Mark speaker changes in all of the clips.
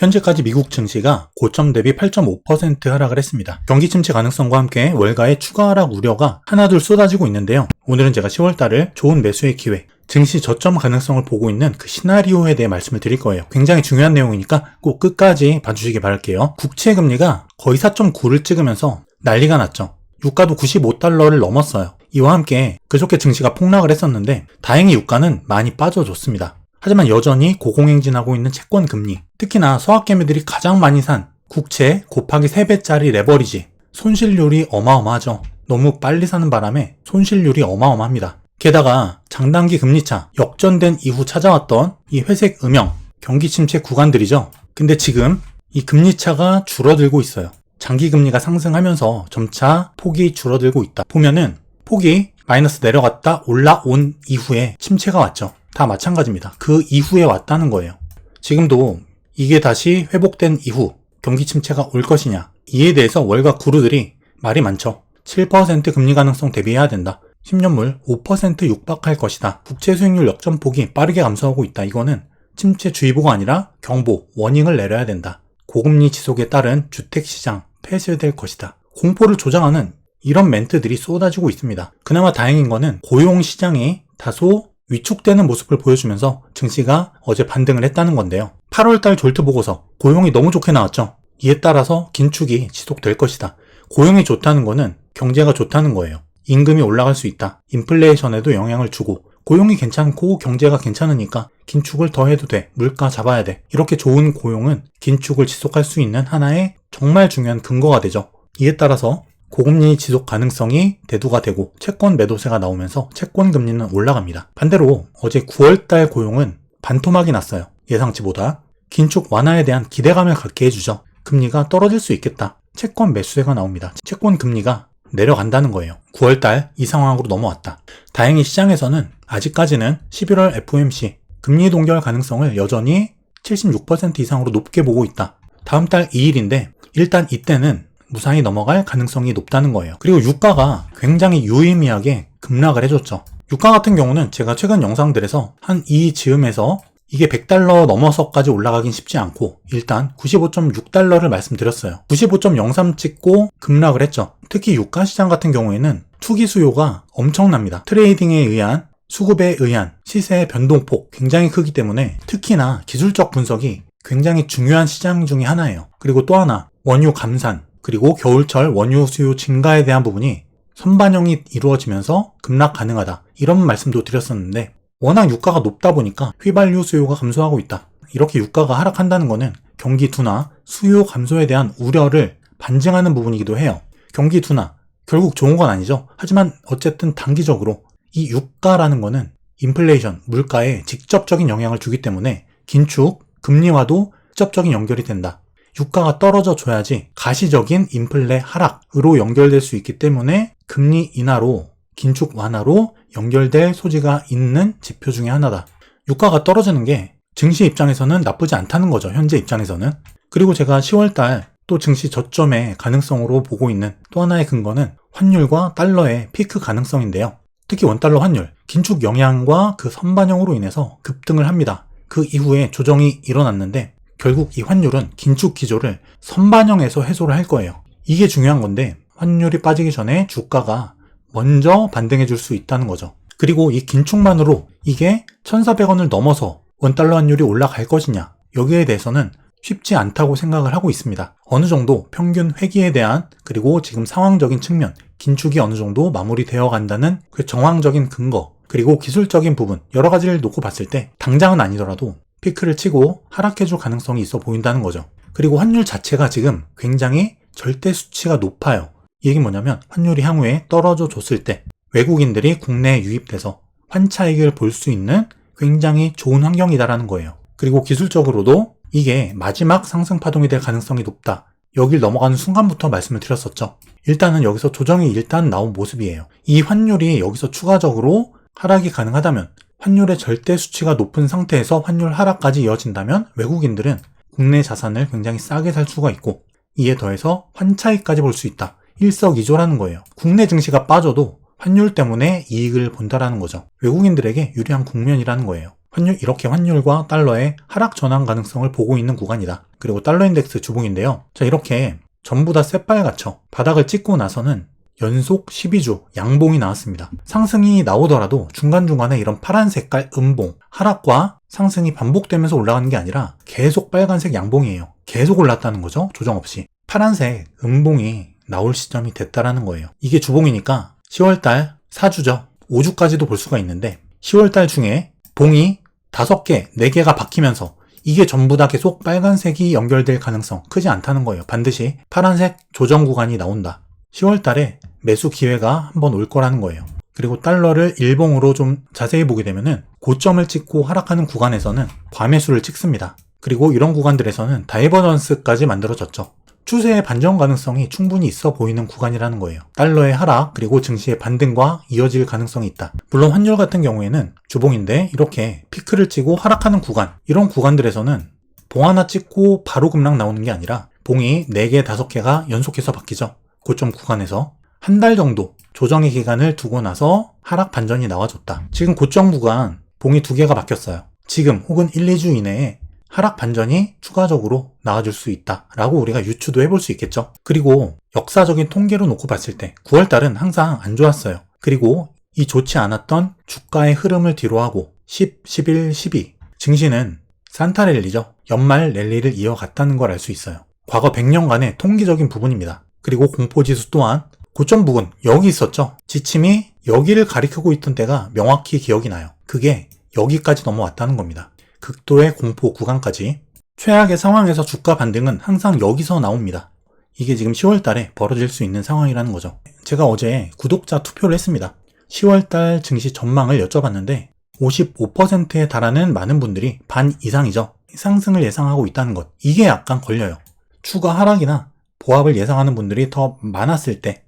Speaker 1: 현재까지 미국 증시가 고점 대비 8.5% 하락을 했습니다. 경기 침체 가능성과 함께 월가의 추가 하락 우려가 하나둘 쏟아지고 있는데요. 오늘은 제가 10월달을 좋은 매수의 기회, 증시 저점 가능성을 보고 있는 그 시나리오에 대해 말씀을 드릴 거예요. 굉장히 중요한 내용이니까 꼭 끝까지 봐주시기 바랄게요. 국채 금리가 거의 4.9를 찍으면서 난리가 났죠. 유가도 95달러를 넘었어요. 이와 함께 그저께 증시가 폭락을 했었는데 다행히 유가는 많이 빠져줬습니다. 하지만 여전히 고공행진하고 있는 채권 금리, 특히나 서학개미들이 가장 많이 산 국채 곱하기 3배짜리 레버리지, 손실률이 어마어마하죠. 너무 빨리 사는 바람에 손실률이 어마어마합니다. 게다가 장단기 금리차, 역전된 이후 찾아왔던 이 회색 음영, 경기 침체 구간들이죠. 근데 지금 이 금리차가 줄어들고 있어요. 장기 금리가 상승하면서 점차 폭이 줄어들고 있다. 보면은 폭이 마이너스 내려갔다 올라온 이후에 침체가 왔죠. 다 마찬가지입니다. 그 이후에 왔다는 거예요. 지금도 이게 다시 회복된 이후 경기 침체가 올 것이냐, 이에 대해서 월가 구루들이 말이 많죠. 7% 금리 가능성 대비해야 된다. 10년물 5% 육박할 것이다. 국채 수익률 역전폭이 빠르게 감소하고 있다. 이거는 침체 주의보가 아니라 경보, 워닝을 내려야 된다. 고금리 지속에 따른 주택시장 폐쇄될 것이다. 공포를 조장하는 이런 멘트들이 쏟아지고 있습니다. 그나마 다행인 거는 고용시장이 다소 위축되는 모습을 보여주면서 증시가 어제 반등을 했다는 건데요. 8월달 졸트보고서 고용이 너무 좋게 나왔죠. 이에 따라서 긴축이 지속될 것이다. 고용이 좋다는 거는 경제가 좋다는 거예요. 임금이 올라갈 수 있다. 인플레이션에도 영향을 주고 고용이 괜찮고 경제가 괜찮으니까 긴축을 더 해도 돼. 물가 잡아야 돼. 이렇게 좋은 고용은 긴축을 지속할 수 있는 하나의 정말 중요한 근거가 되죠. 이에 따라서 고금리 지속 가능성이 대두가 되고 채권 매도세가 나오면서 채권 금리는 올라갑니다. 반대로 어제 9월달 고용은 반토막이 났어요. 예상치보다. 긴축 완화에 대한 기대감을 갖게 해주죠. 금리가 떨어질 수 있겠다. 채권 매수세가 나옵니다. 채권 금리가 내려간다는 거예요. 9월달 이 상황으로 넘어왔다. 다행히 시장에서는 아직까지는 11월 FOMC 금리 동결 가능성을 여전히 76% 이상으로 높게 보고 있다. 다음 달 2일인데 일단 이때는 무사히 넘어갈 가능성이 높다는 거예요. 그리고 유가가 굉장히 유의미하게 급락을 해줬죠. 유가 같은 경우는 제가 최근 영상들에서 한 이 즈음에서 이게 100달러 넘어서까지 올라가긴 쉽지 않고 일단 95.6달러를 말씀드렸어요. 95.03 찍고 급락을 했죠. 특히 유가 시장 같은 경우에는 투기 수요가 엄청납니다. 트레이딩에 의한 수급에 의한 시세의 변동폭 굉장히 크기 때문에 특히나 기술적 분석이 굉장히 중요한 시장 중에 하나예요. 그리고 또 하나 원유 감산 그리고 겨울철 원유 수요 증가에 대한 부분이 선반영이 이루어지면서 급락 가능하다. 이런 말씀도 드렸었는데 워낙 유가가 높다 보니까 휘발유 수요가 감소하고 있다. 이렇게 유가가 하락한다는 것은 경기 둔화, 수요 감소에 대한 우려를 반증하는 부분이기도 해요. 경기 둔화, 결국 좋은 건 아니죠. 하지만 어쨌든 단기적으로 이 유가라는 거는 인플레이션, 물가에 직접적인 영향을 주기 때문에 긴축, 금리와도 직접적인 연결이 된다. 유가가 떨어져 줘야지 가시적인 인플레 하락으로 연결될 수 있기 때문에 금리 인하로 긴축 완화로 연결될 소지가 있는 지표 중에 하나다. 유가가 떨어지는 게 증시 입장에서는 나쁘지 않다는 거죠. 현재 입장에서는. 그리고 제가 10월달 또 증시 저점의 가능성으로 보고 있는 또 하나의 근거는 환율과 달러의 피크 가능성인데요. 특히 원달러 환율, 긴축 영향과 그 선반영으로 인해서 급등을 합니다. 그 이후에 조정이 일어났는데 결국 이 환율은 긴축 기조를 선반영해서 해소를 할 거예요. 이게 중요한 건데 환율이 빠지기 전에 주가가 먼저 반등해 줄 수 있다는 거죠. 그리고 이 긴축만으로 이게 1,400원을 넘어서 원달러 환율이 올라갈 것이냐, 여기에 대해서는 쉽지 않다고 생각을 하고 있습니다. 어느 정도 평균 회귀에 대한 그리고 지금 상황적인 측면, 긴축이 어느 정도 마무리되어 간다는 그 정황적인 근거, 그리고 기술적인 부분 여러 가지를 놓고 봤을 때 당장은 아니더라도 피크를 치고 하락해줄 가능성이 있어 보인다는 거죠. 그리고 환율 자체가 지금 굉장히 절대 수치가 높아요. 이 얘기는 뭐냐면 환율이 향후에 떨어져 줬을 때 외국인들이 국내에 유입돼서 환차익을 볼 수 있는 굉장히 좋은 환경이다라는 거예요. 그리고 기술적으로도 이게 마지막 상승 파동이 될 가능성이 높다. 여길 넘어가는 순간부터 말씀을 드렸었죠. 일단은 여기서 조정이 일단 나온 모습이에요. 이 환율이 여기서 추가적으로 하락이 가능하다면, 환율의 절대 수치가 높은 상태에서 환율 하락까지 이어진다면 외국인들은 국내 자산을 굉장히 싸게 살 수가 있고 이에 더해서 환차익까지 볼 수 있다. 일석이조라는 거예요. 국내 증시가 빠져도 환율 때문에 이익을 본다라는 거죠. 외국인들에게 유리한 국면이라는 거예요. 이렇게 환율과 달러의 하락 전환 가능성을 보고 있는 구간이다. 그리고 달러 인덱스 주봉인데요. 자, 이렇게 전부 다 새빨갛죠. 바닥을 찍고 나서는 연속 12주 양봉이 나왔습니다. 상승이 나오더라도 중간중간에 이런 파란 색깔 음봉, 하락과 상승이 반복되면서 올라가는 게 아니라 계속 빨간색 양봉이에요. 계속 올랐다는 거죠. 조정 없이. 파란색 음봉이 나올 시점이 됐다라는 거예요. 이게 주봉이니까 10월달 4주죠. 5주까지도 볼 수가 있는데 10월달 중에 봉이 5개, 4개가 바뀌면서 이게 전부 다 계속 빨간색이 연결될 가능성 크지 않다는 거예요. 반드시 파란색 조정 구간이 나온다. 10월달에 매수 기회가 한번 올 거라는 거예요. 그리고 달러를 일봉으로 좀 자세히 보게 되면은 고점을 찍고 하락하는 구간에서는 과매수를 찍습니다. 그리고 이런 구간들에서는 다이버전스까지 만들어졌죠. 추세의 반전 가능성이 충분히 있어 보이는 구간이라는 거예요. 달러의 하락 그리고 증시의 반등과 이어질 가능성이 있다. 물론 환율 같은 경우에는 주봉인데 이렇게 피크를 치고 하락하는 구간, 이런 구간들에서는 봉 하나 찍고 바로 급락 나오는 게 아니라 봉이 4개, 5개가 연속해서 바뀌죠. 고점 구간에서 한 달 정도 조정의 기간을 두고 나서 하락 반전이 나와줬다. 지금 고점 구간 봉이 2개가 바뀌었어요. 지금 혹은 1, 2주 이내에 하락 반전이 추가적으로 나와줄 수 있다라고 우리가 유추도 해볼 수 있겠죠. 그리고 역사적인 통계로 놓고 봤을 때 9월달은 항상 안 좋았어요. 그리고 이 좋지 않았던 주가의 흐름을 뒤로하고 10, 11, 12 증시는 산타 랠리죠. 연말 랠리를 이어갔다는 걸 알 수 있어요. 과거 100년간의 통계적인 부분입니다. 그리고 공포지수 또한 고점 부근 여기 있었죠. 지침이 여기를 가리키고 있던 때가 명확히 기억이 나요. 그게 여기까지 넘어왔다는 겁니다. 극도의 공포 구간까지. 최악의 상황에서 주가 반등은 항상 여기서 나옵니다. 이게 지금 10월달에 벌어질 수 있는 상황이라는 거죠. 제가 어제 구독자 투표를 했습니다. 10월달 증시 전망을 여쭤봤는데 55%에 달하는 많은 분들이 반 이상이죠. 상승을 예상하고 있다는 것. 이게 약간 걸려요. 추가 하락이나 보합을 예상하는 분들이 더 많았을 때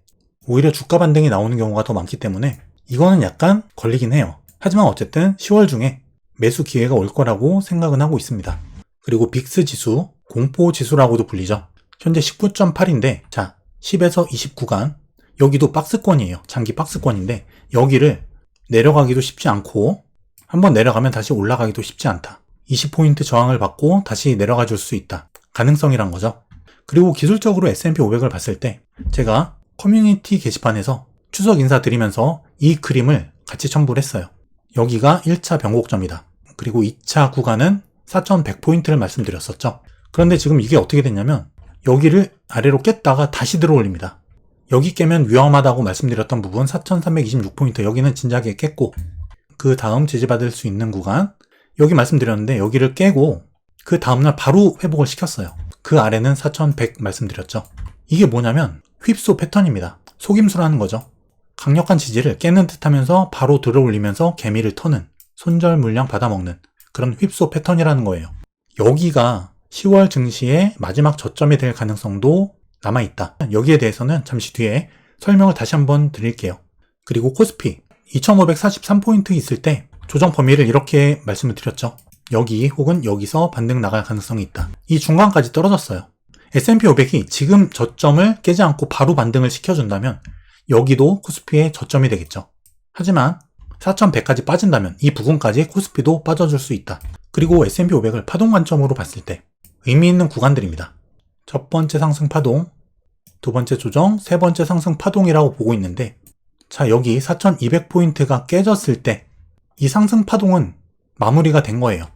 Speaker 1: 오히려 주가 반등이 나오는 경우가 더 많기 때문에 이거는 약간 걸리긴 해요. 하지만 어쨌든 10월 중에 매수 기회가 올 거라고 생각은 하고 있습니다. 그리고 빅스 지수, 공포 지수라고도 불리죠. 현재 19.8인데 자 10에서 20 구간 여기도 박스권이에요. 장기 박스권인데 여기를 내려가기도 쉽지 않고 한번 내려가면 다시 올라가기도 쉽지 않다. 20포인트 저항을 받고 다시 내려가 줄 수 있다. 가능성이란 거죠. 그리고 기술적으로 S&P 500을 봤을 때 제가 커뮤니티 게시판에서 추석 인사 드리면서 이 그림을 같이 첨부를 했어요. 여기가 1차 변곡점이다. 그리고 2차 구간은 4,100포인트를 말씀드렸었죠. 그런데 지금 이게 어떻게 됐냐면 여기를 아래로 깼다가 다시 들어올립니다. 여기 깨면 위험하다고 말씀드렸던 부분 4,326포인트 여기는 진작에 깼고 그 다음 지지받을 수 있는 구간 여기 말씀드렸는데 여기를 깨고 그 다음날 바로 회복을 시켰어요. 그 아래는 4,100 말씀드렸죠. 이게 뭐냐면 휩소 패턴입니다. 속임수라는 거죠. 강력한 지지를 깨는 듯 하면서 바로 들어올리면서 개미를 터는 손절 물량 받아먹는 그런 휩소 패턴이라는 거예요. 여기가 10월 증시의 마지막 저점이 될 가능성도 남아있다. 여기에 대해서는 잠시 뒤에 설명을 다시 한번 드릴게요. 그리고 코스피 2543포인트 있을 때 조정 범위를 이렇게 말씀을 드렸죠. 여기 혹은 여기서 반등 나갈 가능성이 있다. 이 중간까지 떨어졌어요. S&P 500이 지금 저점을 깨지 않고 바로 반등을 시켜준다면 여기도 코스피의 저점이 되겠죠. 하지만 4100까지 빠진다면 이 부분까지 코스피도 빠져줄 수 있다. 그리고 S&P 500을 파동 관점으로 봤을 때 의미 있는 구간들입니다. 첫 번째 상승 파동, 두 번째 조정, 세 번째 상승 파동이라고 보고 있는데 자 여기 4200포인트가 깨졌을 때 이 상승 파동은 마무리가 된 거예요.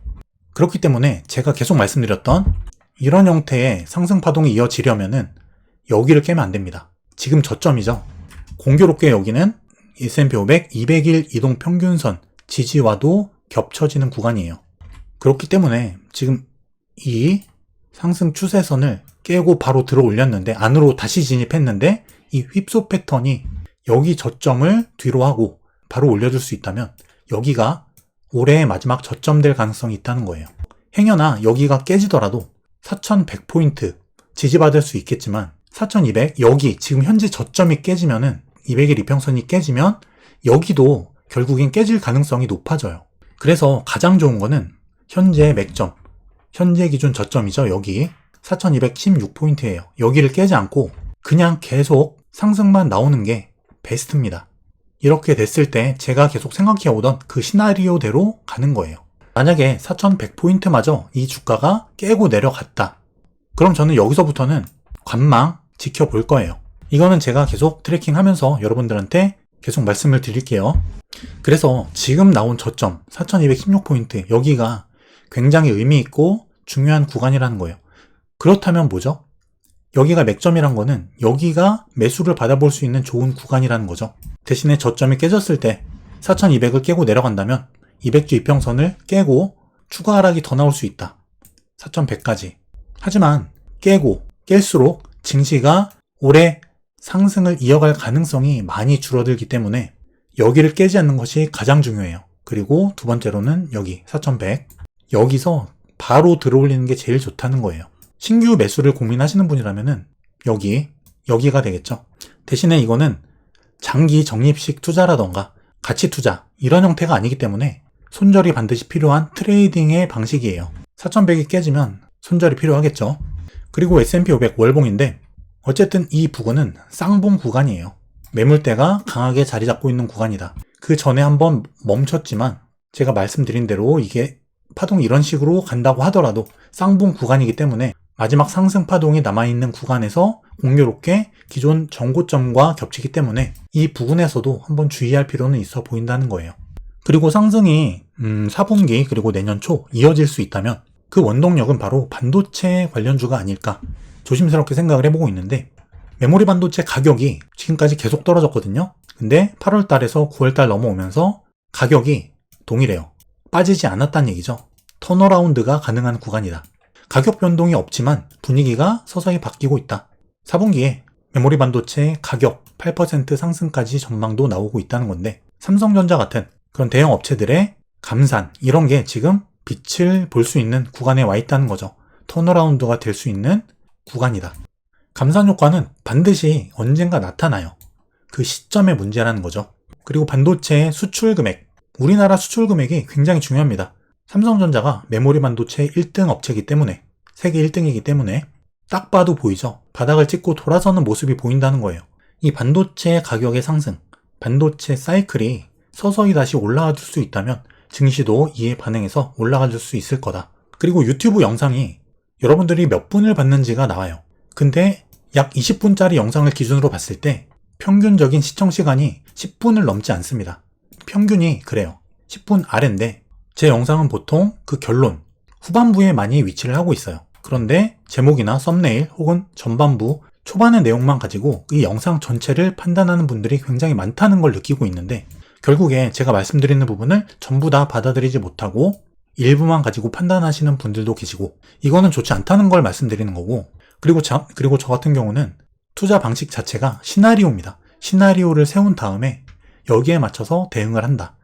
Speaker 1: 그렇기 때문에 제가 계속 말씀드렸던 이런 형태의 상승 파동이 이어지려면은 여기를 깨면 안 됩니다. 지금 저점이죠. 공교롭게 여기는 S&P 500 200일 이동 평균선 지지와도 겹쳐지는 구간이에요. 그렇기 때문에 지금 이 상승 추세선을 깨고 바로 들어 올렸는데 안으로 다시 진입했는데 이 휩소 패턴이 여기 저점을 뒤로 하고 바로 올려줄 수 있다면 여기가 올해의 마지막 저점 될 가능성이 있다는 거예요. 행여나 여기가 깨지더라도 4100포인트 지지받을 수 있겠지만 4200 여기 지금 현재 저점이 깨지면은 200일 이평선이 깨지면 여기도 결국엔 깨질 가능성이 높아져요. 그래서 가장 좋은 거는 현재 맥점, 현재 기준 저점이죠. 여기 4216포인트예요. 여기를 깨지 않고 그냥 계속 상승만 나오는 게 베스트입니다. 이렇게 됐을 때 제가 계속 생각해오던 그 시나리오대로 가는 거예요. 만약에 4100포인트마저 이 주가가 깨고 내려갔다. 그럼 저는 여기서부터는 관망 지켜볼 거예요. 이거는 제가 계속 트래킹하면서 여러분들한테 계속 말씀을 드릴게요. 그래서 지금 나온 저점 4216포인트 여기가 굉장히 의미 있고 중요한 구간이라는 거예요. 그렇다면 뭐죠? 여기가 맥점이란 거는 여기가 매수를 받아볼 수 있는 좋은 구간이라는 거죠. 대신에 저점이 깨졌을 때 4200을 깨고 내려간다면 200주 이평선을 깨고 추가 하락이 더 나올 수 있다. 4100까지. 하지만 깰수록 증시가 올해 상승을 이어갈 가능성이 많이 줄어들기 때문에 여기를 깨지 않는 것이 가장 중요해요. 그리고 두 번째로는 여기 4100. 여기서 바로 들어올리는 게 제일 좋다는 거예요. 신규 매수를 고민하시는 분이라면은 여기가 되겠죠. 대신에 이거는 장기 적립식 투자라던가 가치 투자 이런 형태가 아니기 때문에 손절이 반드시 필요한 트레이딩의 방식이에요. 4100이 깨지면 손절이 필요하겠죠. 그리고 S&P 500 월봉인데 어쨌든 이 부근은 쌍봉 구간이에요. 매물대가 강하게 자리 잡고 있는 구간이다. 그 전에 한번 멈췄지만 제가 말씀드린 대로 이게 파동이 이런 식으로 간다고 하더라도 쌍봉 구간이기 때문에 마지막 상승 파동이 남아있는 구간에서 공교롭게 기존 전고점과 겹치기 때문에 이 부분에서도 한번 주의할 필요는 있어 보인다는 거예요. 그리고 상승이 4분기 그리고 내년 초 이어질 수 있다면 그 원동력은 바로 반도체 관련주가 아닐까 조심스럽게 생각을 해보고 있는데 메모리 반도체 가격이 지금까지 계속 떨어졌거든요. 근데 8월 달에서 9월 달 넘어오면서 가격이 동일해요. 빠지지 않았다는 얘기죠. 턴어라운드가 가능한 구간이다. 가격 변동이 없지만 분위기가 서서히 바뀌고 있다. 4분기에 메모리 반도체 가격 8% 상승까지 전망도 나오고 있다는 건데 삼성전자 같은 그런 대형 업체들의 감산 이런 게 지금 빛을 볼 수 있는 구간에 와 있다는 거죠. 턴어라운드가 될 수 있는 구간이다. 감산 효과는 반드시 언젠가 나타나요. 그 시점의 문제라는 거죠. 그리고 반도체 수출 금액, 우리나라 수출 금액이 굉장히 중요합니다. 삼성전자가 메모리 반도체 1등 업체이기 때문에 세계 1등이기 때문에 딱 봐도 보이죠. 바닥을 찍고 돌아서는 모습이 보인다는 거예요. 이 반도체 가격의 상승, 반도체 사이클이 서서히 다시 올라가 줄 수 있다면 증시도 이에 반응해서 올라가 줄 수 있을 거다. 그리고 유튜브 영상이 여러분들이 몇 분을 봤는지가 나와요. 근데 약 20분짜리 영상을 기준으로 봤을 때 평균적인 시청 시간이 10분을 넘지 않습니다. 평균이 그래요. 10분 아래인데 제 영상은 보통 그 결론, 후반부에 많이 위치를 하고 있어요. 그런데 제목이나 썸네일 혹은 전반부, 초반의 내용만 가지고 이 영상 전체를 판단하는 분들이 굉장히 많다는 걸 느끼고 있는데 결국에 제가 말씀드리는 부분을 전부 다 받아들이지 못하고 일부만 가지고 판단하시는 분들도 계시고 이거는 좋지 않다는 걸 말씀드리는 거고 그리고 저 같은 경우는 투자 방식 자체가 시나리오입니다. 시나리오를 세운 다음에 여기에 맞춰서 대응을 한다.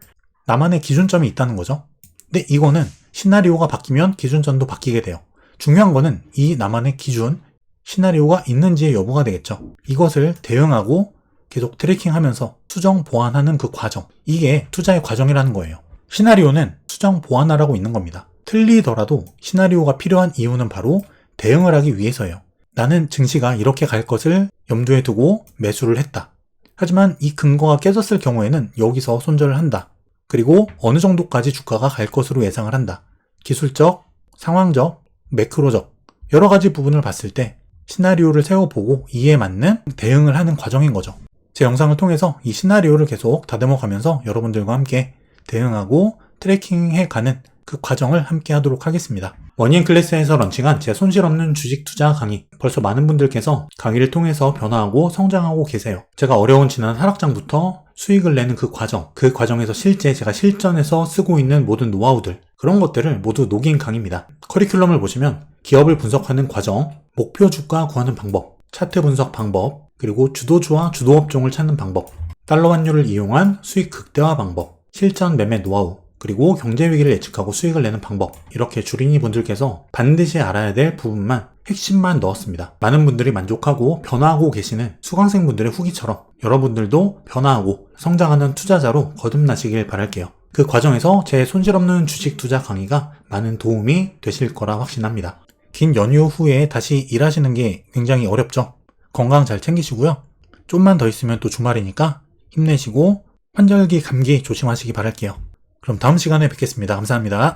Speaker 1: 나만의 기준점이 있다는 거죠. 근데 이거는 시나리오가 바뀌면 기준점도 바뀌게 돼요. 중요한 거는 이 나만의 기준, 시나리오가 있는지의 여부가 되겠죠. 이것을 대응하고 계속 트래킹하면서 수정 보완하는 그 과정. 이게 투자의 과정이라는 거예요. 시나리오는 수정 보완하라고 있는 겁니다. 틀리더라도 시나리오가 필요한 이유는 바로 대응을 하기 위해서예요. 나는 증시가 이렇게 갈 것을 염두에 두고 매수를 했다. 하지만 이 근거가 깨졌을 경우에는 여기서 손절을 한다. 그리고 어느 정도까지 주가가 갈 것으로 예상을 한다. 기술적, 상황적, 매크로적 여러 가지 부분을 봤을 때 시나리오를 세워보고 이에 맞는 대응을 하는 과정인 거죠. 제 영상을 통해서 이 시나리오를 계속 다듬어가면서 여러분들과 함께 대응하고 트래킹해가는 그 과정을 함께 하도록 하겠습니다. 머니앤클래스에서 런칭한 제 손실 없는 주식 투자 강의. 벌써 많은 분들께서 강의를 통해서 변화하고 성장하고 계세요. 제가 어려운 지난 하락장부터 수익을 내는 그 과정에서 실제 제가 실전에서 쓰고 있는 모든 노하우들, 그런 것들을 모두 녹인 강의입니다. 커리큘럼을 보시면 기업을 분석하는 과정, 목표 주가 구하는 방법, 차트 분석 방법, 그리고 주도주와 주도업종을 찾는 방법, 달러 환율을 이용한 수익 극대화 방법, 실전 매매 노하우, 그리고 경제위기를 예측하고 수익을 내는 방법, 이렇게 주린이 분들께서 반드시 알아야 될 부분만 핵심만 넣었습니다. 많은 분들이 만족하고 변화하고 계시는 수강생분들의 후기처럼 여러분들도 변화하고 성장하는 투자자로 거듭나시길 바랄게요. 그 과정에서 제 손실 없는 주식 투자 강의가 많은 도움이 되실 거라 확신합니다. 긴 연휴 후에 다시 일하시는 게 굉장히 어렵죠. 건강 잘 챙기시고요. 좀만 더 있으면 또 주말이니까 힘내시고 환절기 감기 조심하시기 바랄게요. 그럼 다음 시간에 뵙겠습니다. 감사합니다.